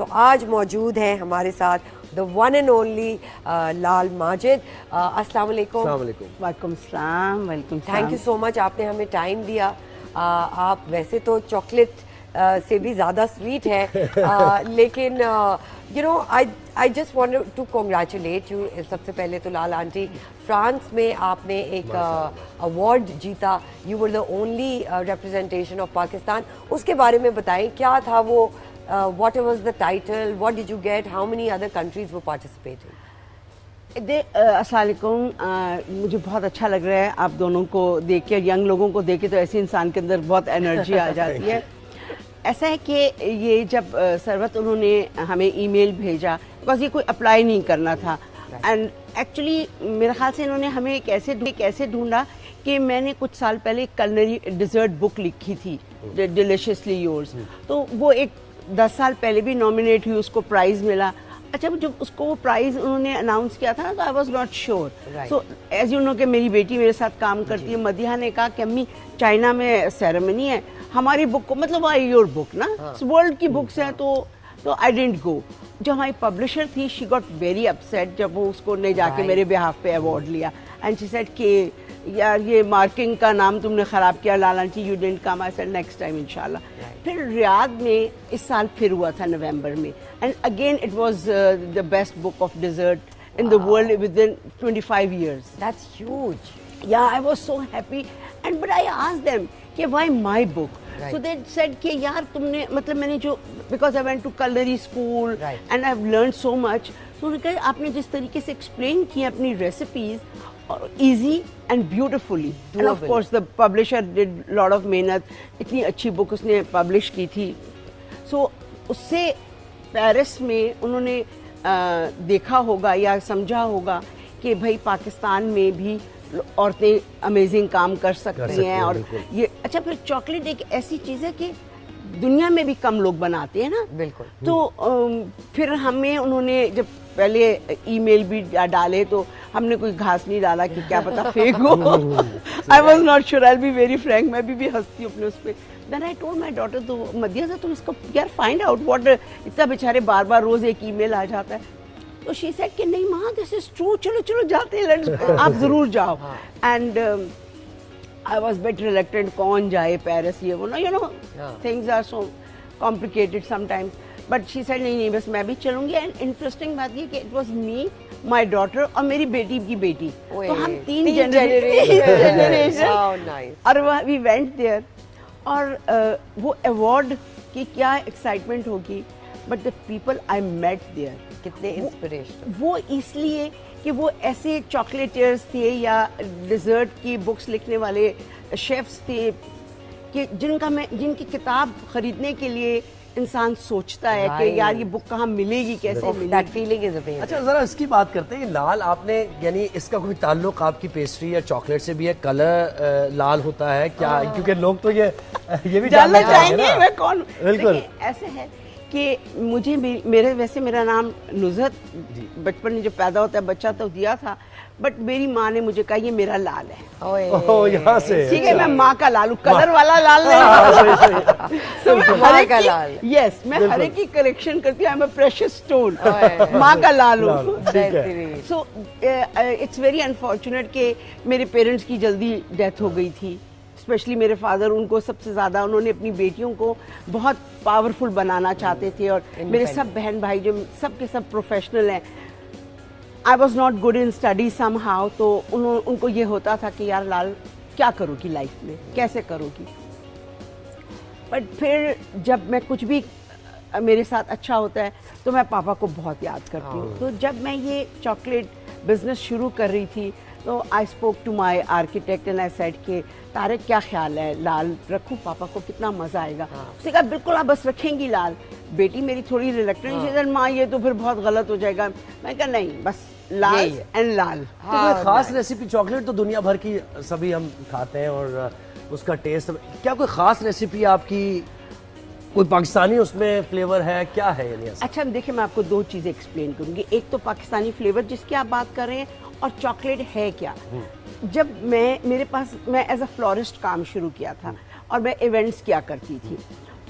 تو آج موجود ہیں ہمارے ساتھ the one and only لال ماجد. السلام علیکم. السلام علیکم. وعلیکم السلام. وعلیکم السلام. تھینک یو سو مچ, آپ نے ہمیں ٹائم دیا. آپ ویسے تو چاکلیٹ سے بھی زیادہ سویٹ ہے, لیکن you know I just want to congratulate you. سب سے پہلے تو لال آنٹی, فرانس میں آپ نے ایک ایوارڈ جیتا, you were the only representation of Pakistan. اس کے بارے میں بتائیں, کیا تھا وہ, what was the title, what did you get, how many other countries were participating? السلام علیکم. مجھے بہت اچھا لگ رہا ہے آپ دونوں کو دیکھ کے, ینگ لوگوں کو دیکھ کے تو ایسے انسان کے اندر بہت انرجی آ جاتی ہے. ایسا ہے کہ یہ جب ثروت انہوں نے ہمیں ای میل بھیجا, بیکاز یہ کوئی اپلائی نہیں کرنا تھا, اینڈ ایکچولی میرے خیال سے انہوں نے ہمیں کیسے ڈھونڈا کہ میں نے کچھ سال پہلے کلنری ڈیزرٹ بک لکھی تھی, ڈیلیشیسلی یورز. تو وہ ایک 10 سال پہلے بھی نامینیٹ ہوئی, اس کو پرائز ملا. اچھا, جب اس کو وہ پرائز انہوں نے اناؤنس کیا تھا نا, تو I was not sure. So as you know کہ میری بیٹی میرے ساتھ کام کرتی ہے, مدیحہ نے کہا کہ امی چائنا میں سیریمنی ہے, ہماری بک کو, مطلب آئی یور بک نا, ورلڈ کی بکس ہیں, تو آئی ڈینٹ گو. جو ہماری پبلشر تھی, شی گاٹ ویری اپسیٹ جب وہ اس کو نے جا کے میرے بہاف پہ ایوارڈ لیا, اینڈ شی سیڈ کہ یار یہ مارکنگ کا نام تم نے خراب کیا Lal aunty, you didn't come. I said next time انشاءاللہ. پھر ریاض میں اس سال پھر ہوا تھا نومبر میں, and again it was the best book of desert in the world with in 25 years. That's huge. Yeah, I was so happy, and but I asked them کہ why my book? So they said کہ یار تم نے, مطلب میں نے جو, because I went to culinary school and I've learned so much. So انہوں نے کہا آپ نے جس طریقے سے ایکسپلین کی اپنی recipes, easy and beautifully, and of course the publisher did lot of محنت, اتنی اچھی بک اس نے پبلش کی تھی. سو اس سے پیرس میں انہوں نے دیکھا ہوگا یا سمجھا ہوگا کہ بھائی پاکستان میں بھی عورتیں امیزنگ کام کر سکتی ہیں. اور یہ اچھا, پھر چاکلیٹ ایک ایسی چیز ہے کہ دنیا میں بھی کم لوگ بناتے ہیں نا. بالکل. تو پھر ہمیں انہوں نے جب پہلے ای میل بھی ڈالے تو ہم نے کوئی گھاس نہیں ڈالا کہ کیا پتا فیک ہو. I was not sure, I be very frank. میں بھی ہنستی ہوں اپنے اس پہ. دین آئی ٹولڈ مائی ڈاٹر, تو مدیحہ سے تم اس کو یار فائنڈ آؤٹ واٹ, اتنا بیچارے بار بار روز ایک ای میل آ جاتا ہے. تو شی سیڈ کہ نہیں ماں, دس از ٹرو, چلو چلو جاتے ہیں, آپ ضرور جاؤ. And I was bit reluctant, کون جائے پیرس, یہ وہ نا, you know things are so complicated sometimes. But she said نہیں بس میں بھی چلوں گی. اینڈ انٹرسٹنگ بات یہ کہ it was me, my daughter اور میری بیٹی کی بیٹی, تو ہم 3 جنریشن. اور وی وینٹ دیئر, اور وہ ایوارڈ کی کیا ایکسائٹمنٹ ہوگی, but the people I met there کتنے انسپریشن, وہ اس لیے کہ وہ ایسے چاکلیٹرز تھے یا ڈیزرٹ کی بکس لکھنے والے شیفز تھے کہ جن کی کتاب خریدنے کے لیے انسان سوچتا ہے کہ یار یہ بک کہاں ملے گی, کیسے ملے that feeling is amazing. اچھا ذرا اس کی بات کرتے ہیں. لال آپ نے, یعنی اس کا کوئی تعلق آپ کی پیسٹری یا چاکلیٹ سے بھی ہے؟ کلر لال ہوتا ہے کیا؟ کیونکہ لوگ تو یہ بھی جاننا چاہیں گے میں کون. بالکل ایسے ہے کہ مجھے میرا نام نزہت بچپن میں جو پیدا ہوتا ہے بچہ تو دیا تھا, بٹ میری ماں نے مجھے کہا یہ میرا لال ہے. یہاں سے ٹھیک ہے, میں ماں کا لال ہوں, کلر والا لال نہیں. یس, میں ہر ایک کی کریکشن کرتی ہوں. I am a precious stone, ماں کا لال ہوں. سو اٹس ویری انفارچونیٹ کہ میرے پیرنٹس کی جلدی ڈیتھ ہو گئی تھی. اسپیشلی میرے فادر, ان کو سب سے زیادہ انہوں نے اپنی بیٹیوں کو بہت پاورفل بنانا چاہتے تھے, اور میرے سب بہن بھائی جو سب کے سب پروفیشنل ہیں. I was not good in studies somehow, تو ان کو یہ ہوتا تھا کہ یار لال کیا کرو گی لائف میں, کیسے کرو گی. بٹ پھر جب میں کچھ بھی میرے ساتھ اچھا ہوتا ہے تو میں پاپا کو بہت یاد کرتی ہوں. تو جب میں یہ چاکلیٹ بزنس شروع کر رہی تھی تو I spoke to my architect and I said کہ طارق کیا خیال ہے, لال رکھوں پاپا کو, کتنا مزہ آئے گا. اس نے کہا بالکل آپ بس رکھیں گی لال. بیٹی میری تھوڑی ریلیکٹنٹ, ماں یہ تو پھر بہت غلط ہو جائے گا. میں کہا نہیں, بس لال اینڈ لال. کوئی خاص ریسیپی؟ چاکلیٹ تو دنیا بھر کی سبھی ہم کھاتے ہیں اور اس کا ٹیسٹ, کیا کوئی خاص ریسیپی آپ کی, کوئی پاکستانی اس میں فلیور ہے, کیا ہے یعنی؟ اچھا دیکھیں, میں آپ کو 2 چیزیں ایکسپلین کروں گی. ایک تو پاکستانی فلیور جس کی آپ بات کر رہے ہیں, اور چاکلیٹ ہے کیا. جب میں ایز اے فلورسٹ کام شروع کیا تھا اور میں ایونٹس کیا کرتی تھی,